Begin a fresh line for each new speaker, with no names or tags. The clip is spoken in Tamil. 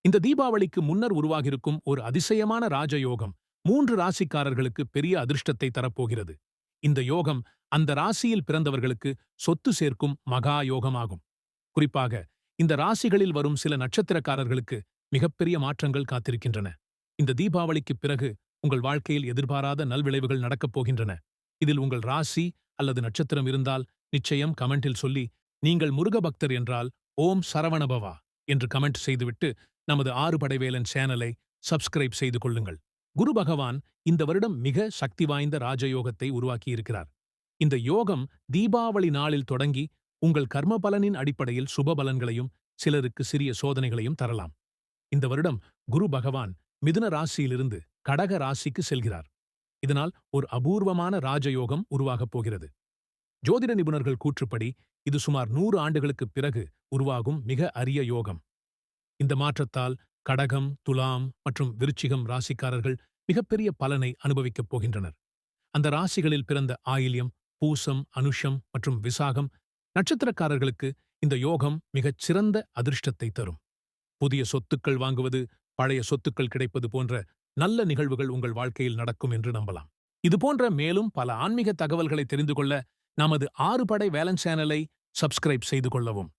இந்த தீபாவளிக்கு முன்னர் உருவாகியிருக்கும் ஒரு அதிசயமான ராஜயோகம் 3 ராசிக்காரர்களுக்கு பெரிய அதிர்ஷ்டத்தை தரப்போகிறது. இந்த யோகம் அந்த ராசியில் பிறந்தவர்களுக்கு சொத்து சேர்க்கும் மகா யோகமாகும். குறிப்பாக இந்த ராசிகளில் வரும் சில நட்சத்திரக்காரர்களுக்கு மிகப்பெரிய மாற்றங்கள் காத்திருக்கின்றன. இந்த தீபாவளிக்குப் பிறகு உங்கள் வாழ்க்கையில் எதிர்பாராத நல்விளைவுகள் நடக்கப் போகின்றன. இதில் உங்கள் ராசி அல்லது நட்சத்திரம் இருந்தால் நிச்சயம் கமெண்டில் சொல்லி, நீங்கள் முருக பக்தர் என்றால் ஓம் சரவணபவா என்று கமெண்ட் செய்துவிட்டு நமது ஆறுபடைவேலன் சேனலை சப்ஸ்கிரைப் செய்து கொள்ளுங்கள். குரு பகவான் இந்த வருடம் மிக சக்தி வாய்ந்த ராஜயோகத்தை உருவாக்கியிருக்கிறார். இந்த யோகம் தீபாவளி நாளில் தொடங்கி உங்கள் கர்ம பலனின் அடிப்படையில் சுப பலன்களையும் சிலருக்கு சிறிய சோதனைகளையும் தரலாம். இந்த வருடம் குரு பகவான் மிதுன ராசியிலிருந்து கடக ராசிக்கு செல்கிறார். இதனால் ஒரு அபூர்வமான ராஜயோகம் உருவாகப் போகிறது. ஜோதிட நிபுணர்கள் கூற்றுப்படி இது சுமார் 100 ஆண்டுகளுக்குப் பிறகு உருவாகும் மிக அரிய யோகம். இந்த மாற்றத்தால் கடகம், துலாம் மற்றும் விருச்சிகம் ராசிக்காரர்கள் மிகப்பெரிய பலனை அனுபவிக்கப் போகின்றனர். அந்த ராசிகளில் பிறந்த ஆயில்யம், பூசம், அனுஷம் மற்றும் விசாகம் நட்சத்திரக்காரர்களுக்கு இந்த யோகம் மிகச் சிறந்த அதிர்ஷ்டத்தை தரும். புதிய சொத்துக்கள் வாங்குவது, பழைய சொத்துக்கள் கிடைப்பது போன்ற நல்ல நிகழ்வுகள் உங்கள் வாழ்க்கையில் நடக்கும் என்று நம்பலாம். இதுபோன்ற மேலும் பல ஆன்மீக தகவல்களை தெரிந்து கொள்ள நமது ஆறுபடை வேலன் சேனலை சப்ஸ்கிரைப் செய்து கொள்ளவும்.